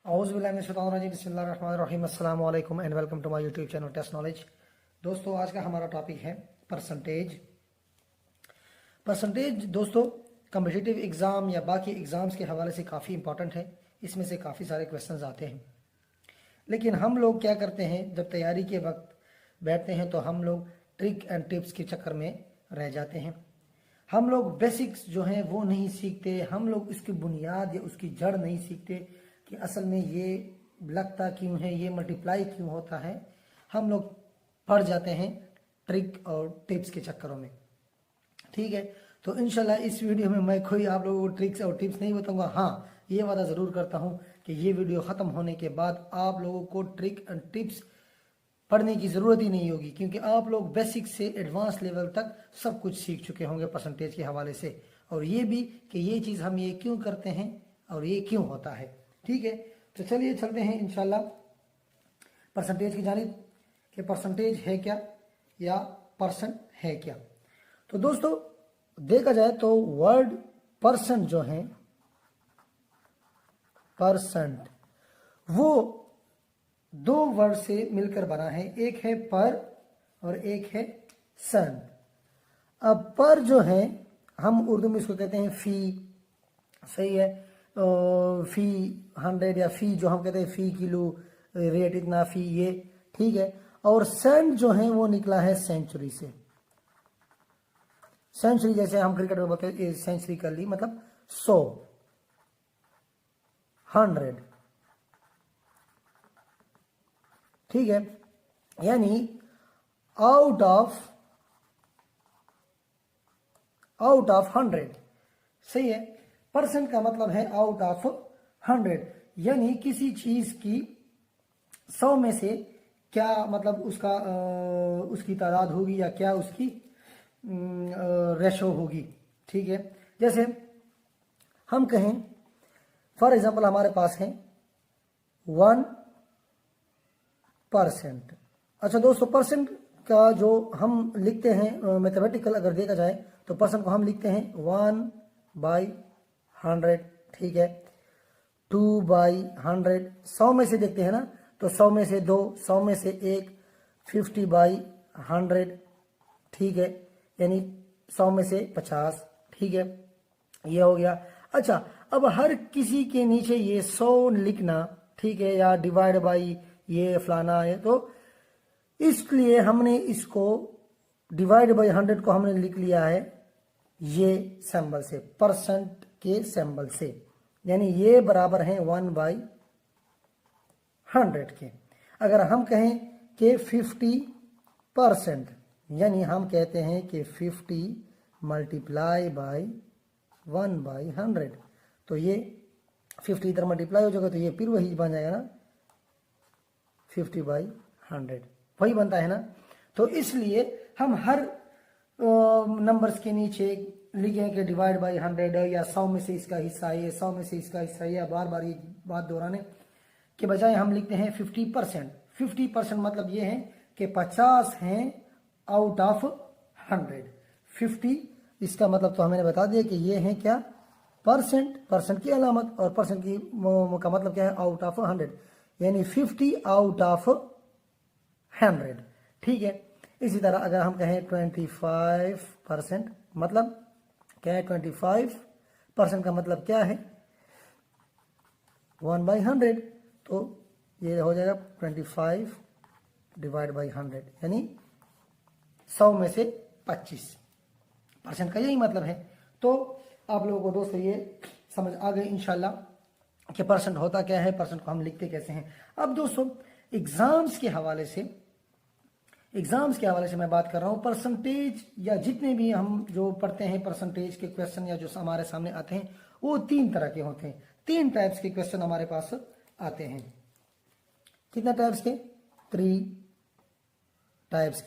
बिस्मिल्लाहिर्रहमानिर्रहीम अस्सलाम वालेकुम and welcome to my YouTube channel test knowledge. दोस्तों, आज का हमारा टॉपिक है परसेंटेज। परसेंटेज दोस्तों कम्पिटिटिव एग्ज़ाम या बाकी एग्ज़ाम्स के हवाले से काफ़ी इंपॉर्टेंट है। इसमें से काफ़ी सारे क्वेश्चंस आते हैं, लेकिन हम लोग क्या करते हैं, जब तैयारी के वक्त बैठते हैं तो हम लोग ट्रिक एंड टिप्स के चक्कर में रह जाते हैं। हम लोग बेसिक्स जो हैं वो नहीं सीखते, हम लोग इसकी बुनियाद या उसकी जड़ नहीं सीखते कि असल में ये लगता क्यों है, ये मल्टीप्लाई क्यों होता है। हम लोग पढ़ जाते हैं ट्रिक और टिप्स के चक्करों में। ठीक है, तो इंशाल्लाह इस वीडियो में मैं कोई आप लोगों को ट्रिक्स और टिप्स नहीं बताऊंगा। हाँ, ये वादा ज़रूर करता हूँ कि ये वीडियो ख़त्म होने के बाद आप लोगों को ट्रिक एंड टिप्स पढ़ने की ज़रूरत ही नहीं होगी, क्योंकि आप लोग बेसिक से एडवांस लेवल तक सब कुछ सीख चुके होंगे परसेंटेज के हवाले से, और ये भी कि ये चीज़ हम ये क्यों करते हैं और ये क्यों होता है। ठीक है, तो चलिए चलते हैं इंशाल्लाह परसेंटेज की जानिब कि परसेंटेज है क्या या परसेंट है क्या। तो दोस्तों देखा जाए तो वर्ड परसेंट जो है, परसेंट वो दो वर्ड से मिलकर बना है, एक है पर और एक है सन। अब पर जो है हम उर्दू में इसको कहते हैं फी, सही है, फी 100 या फी जो हम कहते हैं फी किलो, रेट इतना फी, ये ठीक है। और सेंट जो है वो निकला है सेंचुरी से। सेंचुरी जैसे हम क्रिकेट में बोलते हैं सेंचुरी कर ली, मतलब 100, 100, ठीक है, यानी आउट ऑफ 100, सही है। परसेंट का मतलब है आउट ऑफ 100, यानी किसी चीज की 100 में से क्या मतलब उसका उसकी तादाद होगी या क्या उसकी रेशो होगी। ठीक है, जैसे हम कहें फॉर एग्जांपल हमारे पास है 1%। अच्छा दोस्तों, परसेंट का जो हम लिखते हैं मैथमेटिकल अगर देखा जाए तो परसेंट को हम लिखते हैं 1/100, ठीक है, 2/100। 100 में से देखते हैं ना, तो 100 में से 2, 100 में से 1, 50/100, ठीक है, यानी 100 में से 50, ठीक है, ये हो गया। अच्छा, अब हर किसी के नीचे ये 100 लिखना, ठीक है, या डिवाइड बाई ये फलाना है, तो इसलिए हमने इसको डिवाइड बाई 100 को हमने लिख लिया है ये सिंबल से, परसेंट के सिंबल से, यानी ये बराबर है 1/100 के। अगर हम कहें कि 50%, यानी हम कहते हैं कि 50 मल्टीप्लाई बाई 1/100, तो ये 50 इधर मल्टीप्लाई हो जाएगा तो ये फिर वही बन जाएगा ना, 50/100 वही बनता है ना। तो इसलिए हम हर नंबर्स के नीचे लिखें कि डिवाइड बाई 100 या 100 में से इसका हिस्सा है, 100 में से इसका हिस्सा है, या बार बार ये बात दोहराने के बजाय हम लिखते हैं 50%। 50% मतलब ये है कि 50 हैं आउट ऑफ 100। 50 इसका मतलब तो मैंने बता दिया कि ये है क्या, परसेंट, परसेंट की अलामत, और परसेंट की का मतलब क्या है, आउट ऑफ 100, यानी 50 आउट ऑफ 100, ठीक है। इसी तरह अगर हम कहें 25%, मतलब क्या है, 25% का मतलब क्या है, 1/100, तो ये हो जाएगा 25 डिवाइड बाई 100, यानी 100 में से 25% का यही मतलब है। तो आप लोगों को दोस्तों ये समझ आ गई इंशाल्लाह कि परसेंट होता क्या है, परसेंट को हम लिखते कैसे हैं। अब दोस्तों एग्जाम्स के हवाले से मैं बात कर रहा हूं। परसेंटेज या जितने भी हम जो पढ़ते हैं परसेंटेज के क्वेश्चन या जो हमारे सामने आते हैं वो 3 तरह के होते हैं। 3 टाइप्स के क्वेश्चन हमारे पास आते हैं। कितना टाइप्स के? 3 टाइप्स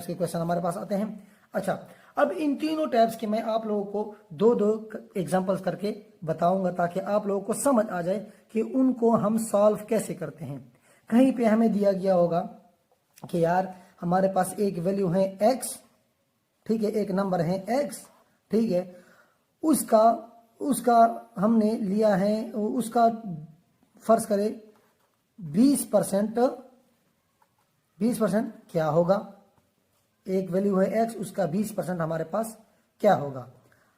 के क्वेश्चन हमारे पास आते हैं। अच्छा, अब इन तीनों टाइप्स के मैं आप लोगों को 2 एग्जांपल्स करके बताऊंगा ताकि आप लोगों को समझ आ जाए कि उनको हम सॉल्व कैसे करते हैं। कहीं पे हमें दिया गया होगा कि यार हमारे पास एक वैल्यू है x, ठीक है, एक नंबर है x, ठीक है, उसका उसका हमने लिया है, उसका फर्ज करें 20%, 20% क्या होगा, एक वैल्यू है x, उसका 20% हमारे पास क्या होगा।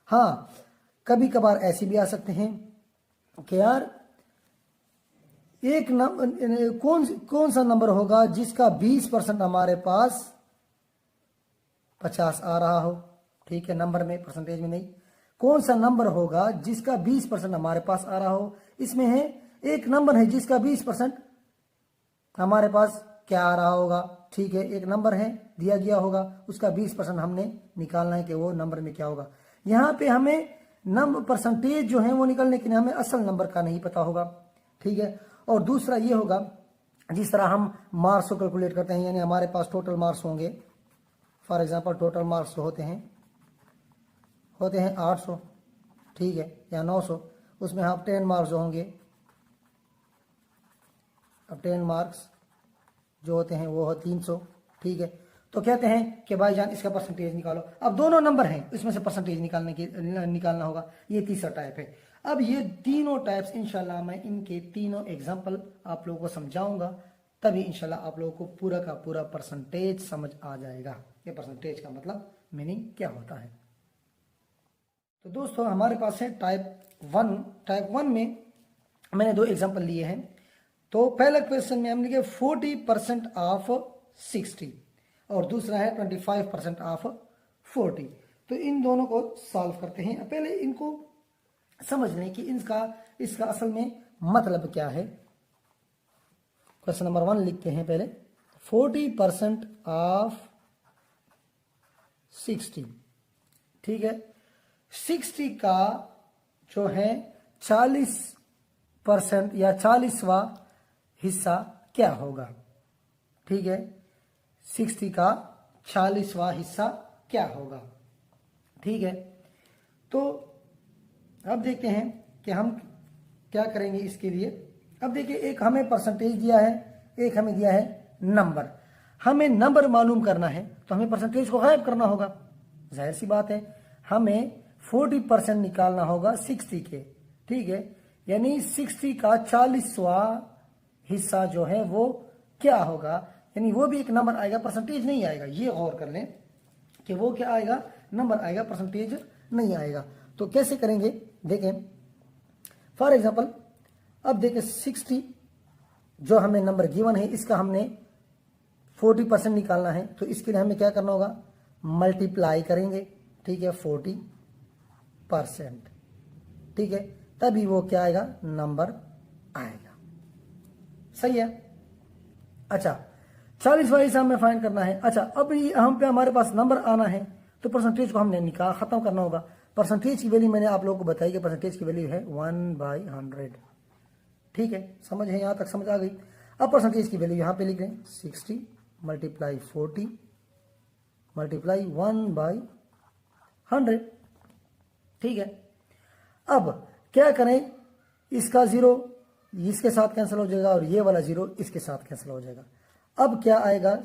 हाँ, कभी कभार ऐसे भी आ सकते हैं कि यार एक कौन सा नंबर होगा जिसका 20% हमारे पास 50 आ रहा हो। ठीक है, नंबर में, परसेंटेज में नहीं। कौन सा नंबर होगा जिसका 20% हमारे पास आ रहा हो। इसमें है एक नंबर है जिसका 20% हमारे पास क्या आ रहा होगा। ठीक है, एक नंबर है दिया गया होगा, उसका 20% हमने निकालना है कि वो नंबर में क्या होगा। यहाँ पे हमें नंबर परसेंटेज जो है वो निकलने के लिए हमें असल नंबर का नहीं पता होगा। ठीक है, और दूसरा ये होगा, जिस तरह हम मार्क्स को कैलकुलेट करते हैं, यानी हमारे पास टोटल मार्क्स होंगे। फॉर एग्जांपल टोटल मार्क्स होते हैं 800, ठीक है, या 900। उसमें आप 10 मार्क्स जो होंगे, अब 10 मार्क्स जो होते हैं वो है 300। ठीक है, तो कहते हैं कि भाईजान इसका परसेंटेज निकालो। अब दोनों नंबर हैं, इसमें से परसेंटेज निकालना होगा। ये तीसरा टाइप है। अब ये तीनों टाइप्स इंशाल्लाह मैं इनके तीनों एग्जांपल आप लोगों को समझाऊंगा, तभी इंशाल्लाह आप लोगों को पूरा का पूरा परसेंटेज समझ आ जाएगा। ये परसेंटेज का मतलब मीनिंग क्या होता है। तो दोस्तों हमारे पास है टाइप वन में मैंने 2 एग्जांपल लिए हैं। तो पहला क्वेश्चन में हमने लिखा 40% ऑफ 60 और दूसरा है 25% ऑफ 40। तो इन दोनों को सॉल्व करते हैं। पहले इनको समझ लें कि इसका असल में मतलब क्या है। क्वेश्चन नंबर 1 लिखते हैं पहले, 40% ऑफ 60। ठीक है, 60 का जो है 40% या 40वां हिस्सा क्या होगा। ठीक है, 60 का 40वां हिस्सा क्या होगा। ठीक है, तो अब देखते हैं कि हम क्या करेंगे इसके लिए। अब देखिए, एक हमें परसेंटेज दिया है, एक हमें दिया है नंबर। हमें नंबर मालूम करना है तो हमें परसेंटेज को गायब करना होगा। जाहिर सी बात है, हमें 40% निकालना होगा 60 के। ठीक है, यानी 60 का 40वां हिस्सा जो है वो क्या होगा, यानी वो भी एक नंबर आएगा, परसेंटेज नहीं आएगा। ये गौर कर लें कि वो क्या आएगा, नंबर आएगा, परसेंटेज नहीं आएगा। तो कैसे करेंगे देखें। फॉर एग्जांपल अब देखें 60 जो हमें नंबर गिवन है, इसका हमने 40% निकालना है। तो इसके लिए हमें क्या करना होगा, मल्टीप्लाई करेंगे। ठीक है, 40%। ठीक है, तभी वो क्या आएगा, नंबर आएगा। सही है। अच्छा, 40वां हिस्सा हमें फाइंड करना है। अच्छा, अब हम पे हमारे पास नंबर आना है तो परसेंटेज को हमने निकाल खत्म करना होगा। परसेंटेज की वैल्यू मैंने आप लोगों को बताई कि परसेंटेज की वैल्यू है 1/100। ठीक है, समझ है, यहां तक समझ आ गई। अब परसेंटेज की वैल्यू यहां पे लिख रहे हैं 60 मल्टीप्लाई 40 मल्टीप्लाई 1/100। ठीक है, अब क्या करें, इसका 0 इसके साथ कैंसिल हो जाएगा और ये वाला 0 इसके साथ कैंसिल हो जाएगा। अब क्या आएगा,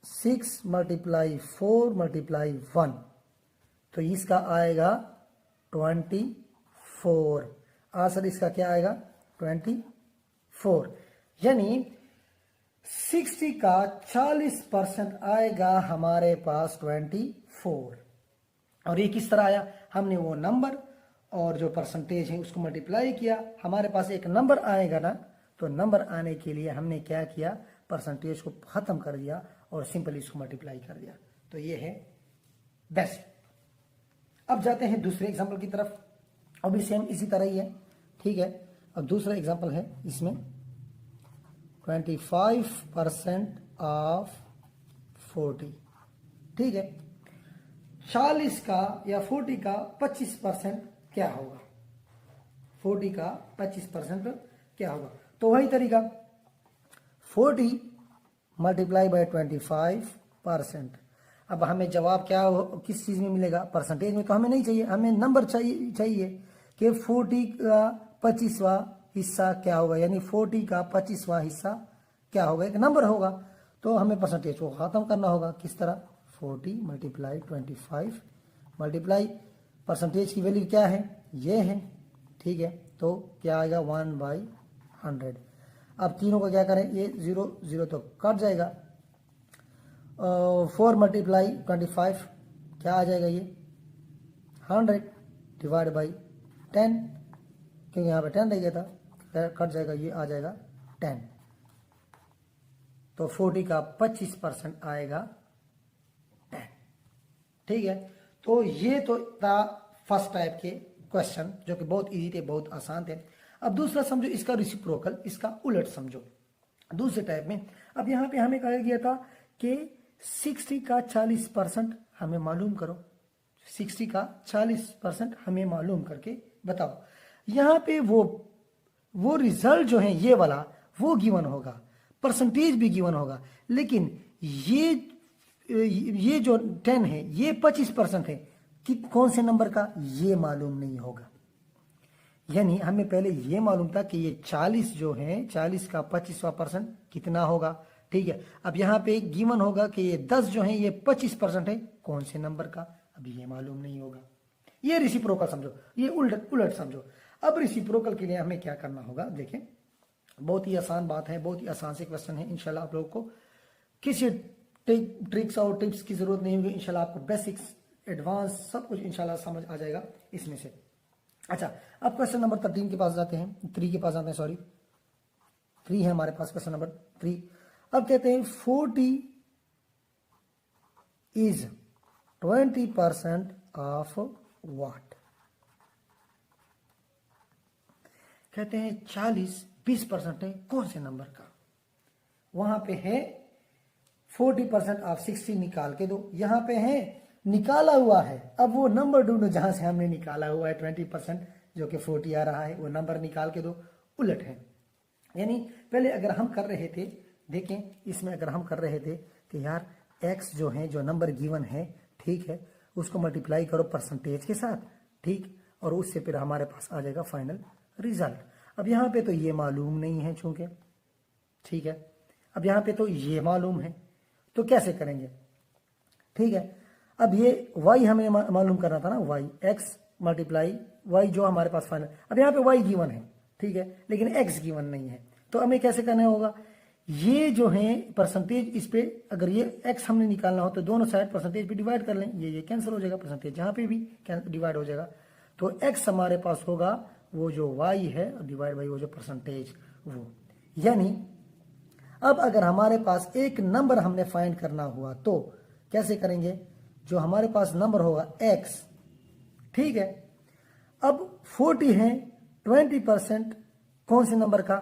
6 मल्टीप्लाई 4 मल्टीप्लाई 1, तो इसका आएगा 24। आंसर इसका क्या आएगा, 24। यानी 60 का 40% आएगा हमारे पास 24। और ये किस तरह आया, हमने वो नंबर और जो परसेंटेज है उसको मल्टीप्लाई किया, हमारे पास एक नंबर आएगा ना। तो नंबर आने के लिए हमने क्या किया, परसेंटेज को खत्म कर दिया और सिंपली इसको मल्टीप्लाई कर दिया। तो ये है बेस्ट। अब जाते हैं दूसरे एग्जांपल की तरफ। अभी सेम इसी तरह ही है। ठीक है, अब दूसरा एग्जांपल है, इसमें 25% ऑफ 40। ठीक है, 40 का या 40 का 25% क्या होगा, 40 का 25% क्या होगा। तो वही तरीका, 40 मल्टीप्लाई बाय 25%। अब हमें जवाब क्या किस चीज में मिलेगा, परसेंटेज में तो हमें नहीं चाहिए, हमें नंबर चाहिए कि 40 का 25वां हिस्सा क्या होगा, यानी 40 का 25वां हिस्सा क्या होगा, एक नंबर होगा। तो हमें परसेंटेज को खत्म करना होगा। किस तरह, 40 मल्टीप्लाई 25 मल्टीप्लाई परसेंटेज की वैल्यू क्या है, ये है, ठीक है। तो क्या आएगा 1/100। अब तीनों को क्या करें, ये 0 0 तो कट जाएगा। 4 मल्टीप्लाई 25 क्या आ जाएगा, ये 100 डिवाइड बाई 10, क्योंकि यहाँ पे 10 रह गया था, कट जाएगा, ये आ जाएगा 10। तो 40 का 25% आएगा 10, ठीक है। तो ये तो था फर्स्ट टाइप के क्वेश्चन जो कि बहुत इजी थे, बहुत आसान थे। अब दूसरा समझो, इसका रेसिप्रोकल, इसका उलट समझो दूसरे टाइप में। अब यहाँ पे हमें कहा गया था कि 60 का 40% हमें मालूम करो, 60 का 40% हमें मालूम करके बताओ। यहाँ पे वो रिजल्ट जो है ये वाला वो गिवन होगा, परसेंटेज भी गिवन होगा, लेकिन ये जो 10 है ये 25% है कि कौन से नंबर का ये मालूम नहीं होगा। यानी हमें पहले ये मालूम था कि ये 40 जो है, 40 का 25% कितना होगा, ठीक है। अब यहाँ पे गिवन होगा कि ये 10 जो है ये 25% है, कौन से नंबर का, अब ये मालूम नहीं होगा। ये रेसिप्रोकल समझो, ये उलट समझो। अब रेसिप्रोकल के लिए हमें क्या करना होगा, देखें बहुत ही आसान बात है, बहुत ही आसान से क्वेश्चन है। इंशाल्लाह आप लोगों को किसी ट्रिक्स और टिप्स की जरूरत नहीं होगी, इंशाल्लाह आपको बेसिक्स एडवांस सब कुछ इंशाल्लाह समझ आ जाएगा इसमें से। अच्छा, अब क्वेश्चन नंबर 13 के पास जाते हैं, 3 के पास जाते हैं, सॉरी 3 है हमारे पास क्वेश्चन नंबर 3। अब कहते हैं 40 इज 20% ऑफ व्हाट। कहते हैं 40 20% है कौन से नंबर का। वहां पे है 40% ऑफ 60 निकाल के दो, यहां पे है निकाला हुआ है। अब वो नंबर ढूंढो जहां से हमने निकाला हुआ है 20% जो कि 40 आ रहा है, वो नंबर निकाल के दो। उलट है, यानी पहले अगर हम कर रहे थे, देखें इसमें अगर हम कर रहे थे कि यार x जो है, जो नंबर गिवन है, ठीक है, उसको मल्टीप्लाई करो परसेंटेज के साथ, ठीक, और उससे फिर हमारे पास आ जाएगा फाइनल रिजल्ट। अब यहाँ पे तो ये मालूम नहीं है चूंकि, ठीक है। अब यहाँ पे तो ये मालूम है, तो कैसे करेंगे, ठीक है। अब ये y हमें मालूम करना था ना, y x मल्टीप्लाई y जो हमारे पास फाइनल। अब यहाँ पे y गिवन है, ठीक है, लेकिन x गिवन नहीं है, तो हमें कैसे करना होगा, ये जो है परसेंटेज, इस पे अगर ये x हमने निकालना हो तो दोनों साइड परसेंटेज पे डिवाइड कर लें, ये कैंसिल हो जाएगा, परसेंटेज जहाँ पे भी डिवाइड हो जाएगा, तो x हमारे पास होगा वो जो y है डिवाइड बाई वो जो परसेंटेज वो। यानी अब अगर हमारे पास एक नंबर हमने फाइंड करना हुआ तो कैसे करेंगे, जो हमारे पास नंबर होगा x, ठीक है। अब 40 है, 20% कौन से नंबर का,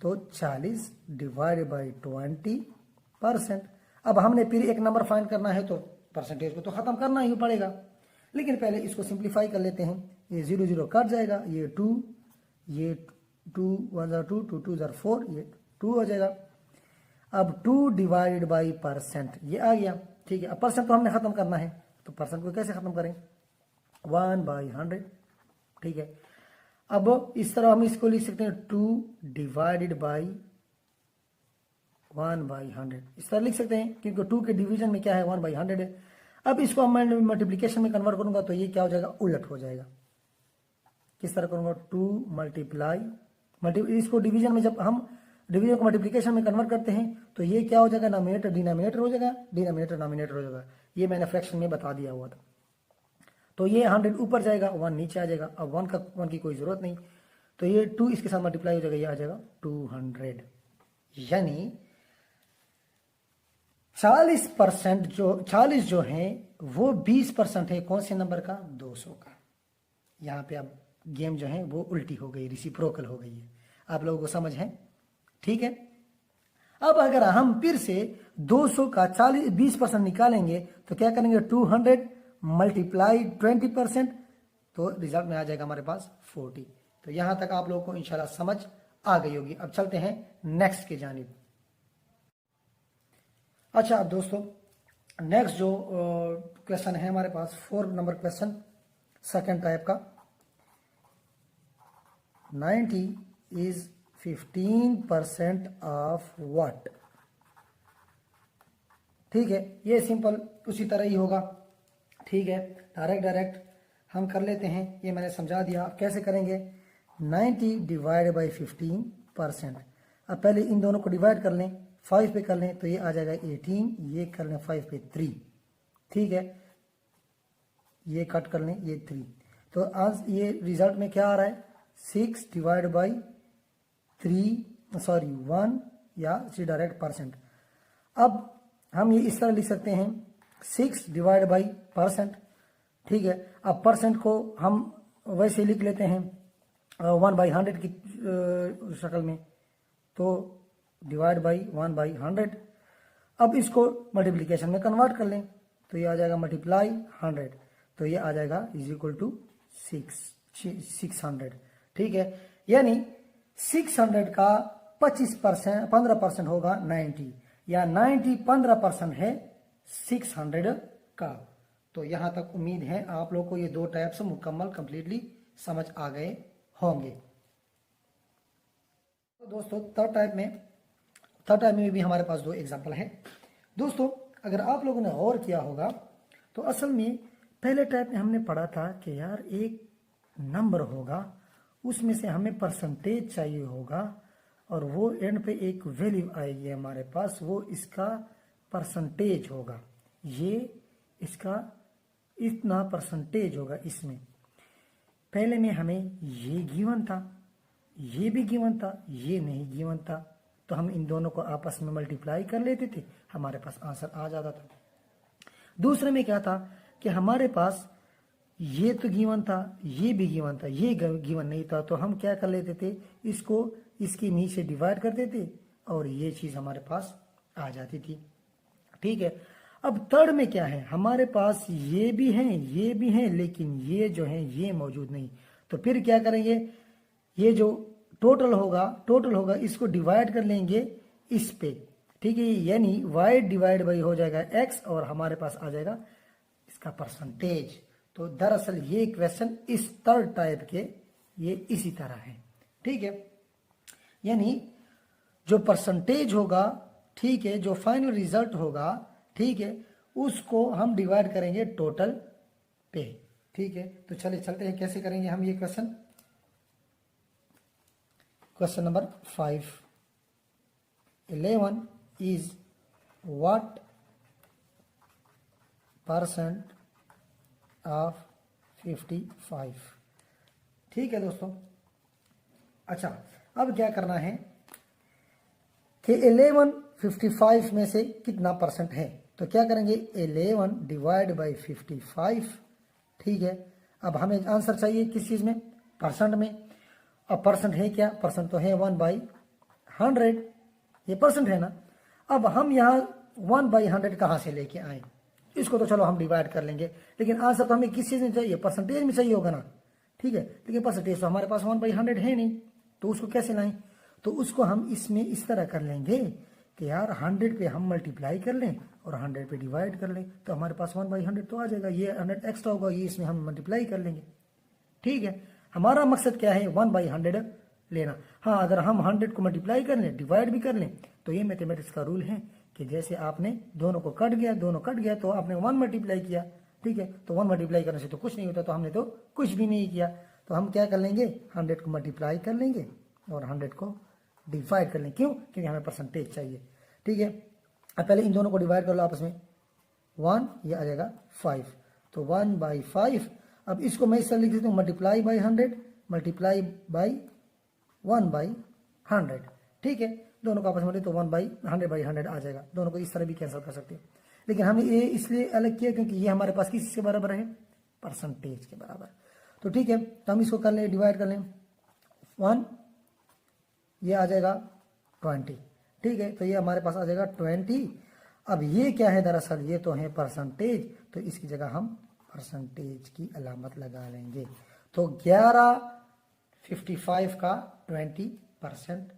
तो 40 डिवाइड बाई 20%। अब हमने फिर एक नंबर फाइंड करना है तो परसेंटेज को तो खत्म करना ही पड़ेगा, लेकिन पहले इसको सिंप्लीफाई कर लेते हैं। ये 0 0 कट जाएगा, ये 2 1 2 2 2 4, ये 2 हो जाएगा। अब 2 डिवाइडेड बाई परसेंट ये आ गया, ठीक है। अब परसेंट तो हमने खत्म करना है, तो परसेंट को कैसे खत्म करें, 1/100, ठीक है। अब इस तरह हम इसको लिख सकते हैं 2 डिवाइडेड बाई 1/100, इस तरह लिख सकते हैं, क्योंकि 2 के डिवीजन में क्या है 1/100 है। अब इसको मैं मल्टीप्लिकेशन में कन्वर्ट करूंगा तो ये क्या हो जाएगा, उलट हो जाएगा। किस तरह करूंगा, 2 मल्टीप्लाई इसको डिवीजन में, जब हम डिवीजन को मल्टीप्लिकेशन में कन्वर्ट करते हैं तो ये क्या हो जाएगा, नॉमिनेटर डिनोमिनेटर हो जाएगा, डिनोमिनेटर नॉमिनेटर हो जाएगा। ये मैंने फ्रैक्शन में बता दिया हुआ था। तो ये 100 ऊपर जाएगा, 1 नीचे आ जाएगा। अब 1 की कोई जरूरत नहीं, तो ये 2 इसके साथ मल्टीप्लाई हो जाएगा, ये आ जाएगा 200। यानी 40 जो है वो 20% है कौन से नंबर का, 200 का। यहाँ पे अब गेम जो है वो उल्टी हो गई, रेसिप्रोकल हो गई है। आप लोगों को समझ है, ठीक है। अब अगर हम फिर से 200 का 20% निकालेंगे तो क्या करेंगे, 200 मल्टीप्लाई 20%, तो रिजल्ट में आ जाएगा हमारे पास 40। तो यहां तक आप लोगों को इंशाल्लाह समझ आ गई होगी। अब चलते हैं नेक्स्ट की जानिब। अच्छा, अब दोस्तों नेक्स्ट जो क्वेश्चन है हमारे पास 4 नंबर क्वेश्चन, सेकंड टाइप का। 90 इज 15% ऑफ व्हाट। ठीक है, ये सिंपल उसी तरह ही होगा, ठीक है। डायरेक्ट हम कर लेते हैं, ये मैंने समझा दिया। कैसे करेंगे? 90 डिवाइड बाई 15%। अब पहले इन दोनों को डिवाइड कर लें, 5 पे कर लें तो ये आ जाएगा 18, ये कर लें 5 पे 3, ठीक है, ये कट कर लें, ये 3। तो आज ये रिजल्ट में क्या आ रहा है? 6 डिवाइड बाई 1 या सी डायरेक्ट %। अब हम ये इस तरह लिख सकते हैं 6 डिवाइड बाई %, ठीक है। अब % को हम वैसे लिख लेते हैं 1/100 की शक्ल में, तो डिवाइड बाई 1/100। अब इसको मल्टीप्लिकेशन में कन्वर्ट कर लें तो ये आ जाएगा मल्टीप्लाई 100, तो ये आ जाएगा इज इक्वल टू 600, ठीक है। यानी 600 का 15% होगा 90, या 90 15% है 600 का। तो यहां तक उम्मीद है आप लोग को ये दो टाइप्स मुकम्मल कंप्लीटली समझ आ गए होंगे। तो दोस्तों थर्ड टाइप में भी हमारे पास दो एग्जांपल है। दोस्तों अगर आप लोगों ने गौर किया होगा तो असल में पहले टाइप में हमने पढ़ा था कि यार एक नंबर होगा, उसमें से हमें परसेंटेज चाहिए होगा, और वो एंड पे एक वैल्यू आएगी हमारे पास, वो इसका परसेंटेज होगा, ये इसका इतना परसेंटेज होगा। इसमें पहले में हमें ये गिवन था, ये भी गिवन था, ये नहीं गिवन था, तो हम इन दोनों को आपस में मल्टीप्लाई कर लेते थे, हमारे पास आंसर आ जाता था। दूसरे में क्या था कि हमारे पास ये तो गिवन था, ये भी गिवन था, ये गिवन नहीं था, तो हम क्या कर लेते थे, इसको इसके नीचे डिवाइड कर देते और ये चीज हमारे पास आ जाती थी, ठीक है। अब थर्ड में क्या है, हमारे पास ये भी हैं, लेकिन ये जो है ये मौजूद नहीं, तो फिर क्या करेंगे, ये जो टोटल होगा इसको डिवाइड कर लेंगे इस पे, ठीक है। यानी y डिवाइड बाई हो जाएगा x और हमारे पास आ जाएगा इसका परसेंटेज। तो दरअसल ये क्वेश्चन इस थर्ड टाइप के ये इसी तरह है, ठीक है। यानी जो परसेंटेज होगा, ठीक है, जो फाइनल रिजल्ट होगा, ठीक है, उसको हम डिवाइड करेंगे टोटल पे, ठीक है। तो चलिए चलते हैं कैसे करेंगे हम ये question number 5। 11 is what % of 55, ठीक है दोस्तों। अच्छा अब क्या करना है कि 11 55 में से कितना % है, तो क्या करेंगे 11 डिवाइड बाई 55, ठीक है। अब हमें आंसर चाहिए किस चीज में, % में। अब % है क्या, % तो है 1/100, ये % है ना। अब हम यहाँ 1/100 कहाँ से लेके आए, इसको तो चलो हम डिवाइड कर लेंगे, लेकिन आंसर तो हमें किस चीज में चाहिए, परसेंटेज में चाहिए होगा ना, ठीक है। लेकिन परसेंटेज तो हमारे पास 1/100 है नहीं, तो उसको कैसे लाएं, तो उसको हम इसमें इस तरह कर लेंगे कि यार 100 पे हम मल्टीप्लाई कर लें और 100 पे डिवाइड कर लें, तो हमारे पास 1/100 तो आ जाएगा, ये 100 एक्स्ट्रा होगा, ये इसमें हम मल्टीप्लाई कर लेंगे, ठीक है। हमारा मकसद क्या है, 1/100 लेना। हाँ अगर हम 100 को मल्टीप्लाई कर लें, डिवाइड भी कर लें, तो ये मैथमेटिक्स का रूल है कि जैसे आपने दोनों कट गया तो आपने 1 मल्टीप्लाई किया, ठीक है। तो 1 मल्टीप्लाई करने से तो कुछ नहीं होता, तो हमने तो कुछ भी नहीं किया, तो हम क्या कर लेंगे 100 को मल्टीप्लाई कर लेंगे और 100 को डिवाइड कर लेंगे। क्यों, क्योंकि हमें परसेंटेज चाहिए, ठीक है। अब पहले इन दोनों को डिवाइड कर लो आपस में, 1 ये आ जाएगा 5, तो 1/5। अब इसको मैं इस तरह लिख देता हूँ, मल्टीप्लाई बाई 100 मल्टीप्लाई बाई 1/100, ठीक है। दोनों का आपस में तो 1/100 आ जाएगा, दोनों को इस तरह भी कैंसिल कर सकते हैं, लेकिन हमने ये इसलिए अलग किया क्योंकि ये हमारे पास किस के बराबर है, परसेंटेज के बराबर। तो ठीक है, तो हम इसको कर लें, डिवाइड कर लें, 1 ये आ जाएगा 20, ठीक है। तो ये हमारे पास आ जाएगा 20। अब ये क्या है, दरअसल ये तो है परसेंटेज, तो इसकी जगह हम परसेंटेज की अलामत लगा लेंगे। तो 11/55 का 20%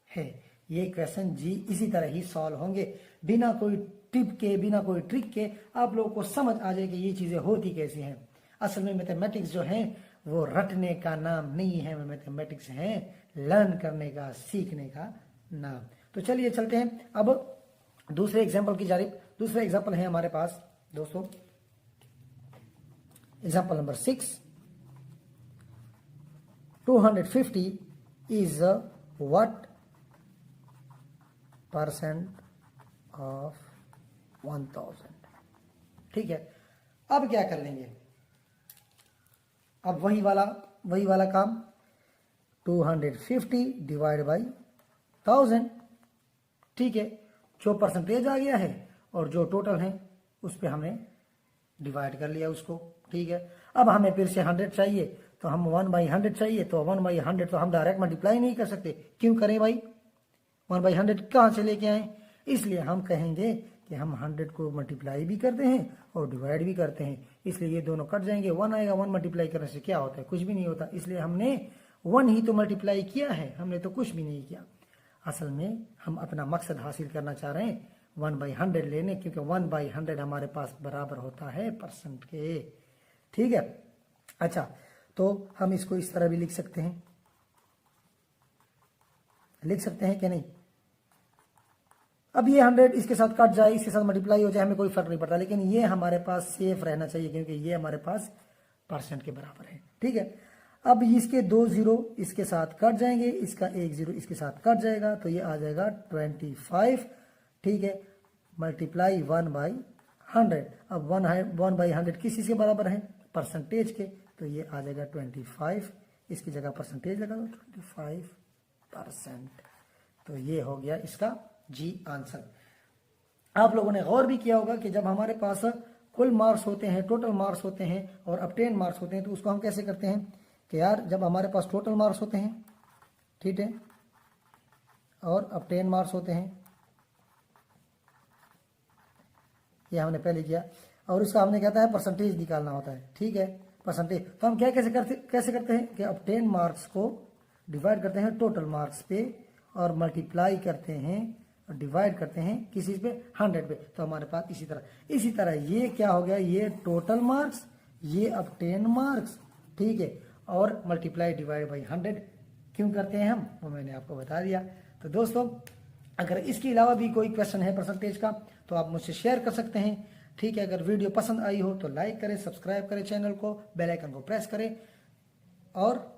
है। ये क्वेश्चन जी इसी तरह ही सॉल्व होंगे, बिना कोई टिप के, बिना कोई ट्रिक के आप लोगों को समझ आ जाए कि ये चीजें होती कैसी हैं। असल में मैथमेटिक्स जो है वो रटने का नाम नहीं है, मैथमेटिक्स है लर्न करने का, सीखने का नाम। तो चलिए चलते हैं अब दूसरे एग्जाम्पल की जानिब। दूसरा एग्जाम्पल है हमारे पास दोस्तों, example number 6। 250 is what % of 1000। ठीक है, अब क्या कर लेंगे, अब वही वाला काम, 250 डिवाइड बाई 1000। ठीक है, जो परसेंटेज आ गया है और जो टोटल है उस पर हमने डिवाइड कर लिया उसको। ठीक है, अब हमें फिर से 100 चाहिए, तो हम 1/100 चाहिए, तो 1/100 तो हम डायरेक्ट मल्टीप्लाई नहीं कर सकते। क्यों करें भाई, 1/100 कहाँ से लेके आए, इसलिए हम कहेंगे कि हम 100 को मल्टीप्लाई भी करते हैं और डिवाइड भी करते हैं, इसलिए ये दोनों कट जाएंगे। 1 आएगा, 1 मल्टीप्लाई करने से क्या होता है, कुछ भी नहीं होता, इसलिए हमने 1 ही तो मल्टीप्लाई किया है, हमने तो कुछ भी नहीं किया। असल में हम अपना मकसद हासिल करना चाह रहे हैं 1/100 लेने, क्योंकि 1/100 हमारे पास बराबर होता है % के। ठीक है, अच्छा, तो हम इसको इस तरह भी लिख सकते हैं कि नहीं। अब ये 100 इसके साथ कट जाए, इसके साथ मल्टीप्लाई हो जाए, हमें कोई फर्क नहीं पड़ता, लेकिन ये हमारे पास सेफ रहना चाहिए क्योंकि ये हमारे पास % के बराबर है। ठीक है, अब इसके 2 0 इसके साथ कट जाएंगे, इसका 1 0 इसके साथ कट जाएगा, तो ये आ जाएगा 25। ठीक है, मल्टीप्लाई 1/100। अब 1/100 किस चीज़ के बराबर है, % के, तो ये आ जाएगा 25, इसकी जगह % लगा दो, 25%। तो ये हो गया इसका जी आंसर। आप लोगों ने गौर भी किया होगा कि जब हमारे पास कुल मार्क्स होते हैं, टोटल मार्क्स होते हैं और ऑब्टेन मार्क्स होते हैं, तो उसको हम कैसे करते हैं कि यार जब हमारे पास टोटल मार्क्स होते हैं, ठीक है, और ऑब्टेन मार्क्स होते हैं, ये हमने पहले किया, और उसका हमने कहता है % निकालना होता है। ठीक है, %, तो हम क्या कैसे करते हैं कि ऑब्टेन मार्क्स को डिवाइड करते हैं टोटल मार्क्स पे और मल्टीप्लाई करते हैं और डिवाइड करते हैं किस चीज़ पे, 100 पे। तो हमारे पास इसी तरह ये क्या हो गया, ये टोटल मार्क्स, ये ऑब्टेन मार्क्स। ठीक है, और मल्टीप्लाई डिवाइड बाई 100 क्यों करते हैं हम, वो मैंने आपको बता दिया। तो दोस्तों, अगर इसके अलावा भी कोई क्वेश्चन है % का तो आप मुझसे शेयर कर सकते हैं। ठीक है, अगर वीडियो पसंद आई हो तो लाइक करें, सब्सक्राइब करें चैनल को, बेल आइकन को प्रेस करें, और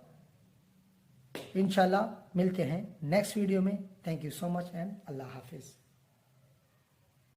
इंशाल्लाह मिलते हैं नेक्स्ट वीडियो में। Thank you so much and अल्लाह हाफिज़।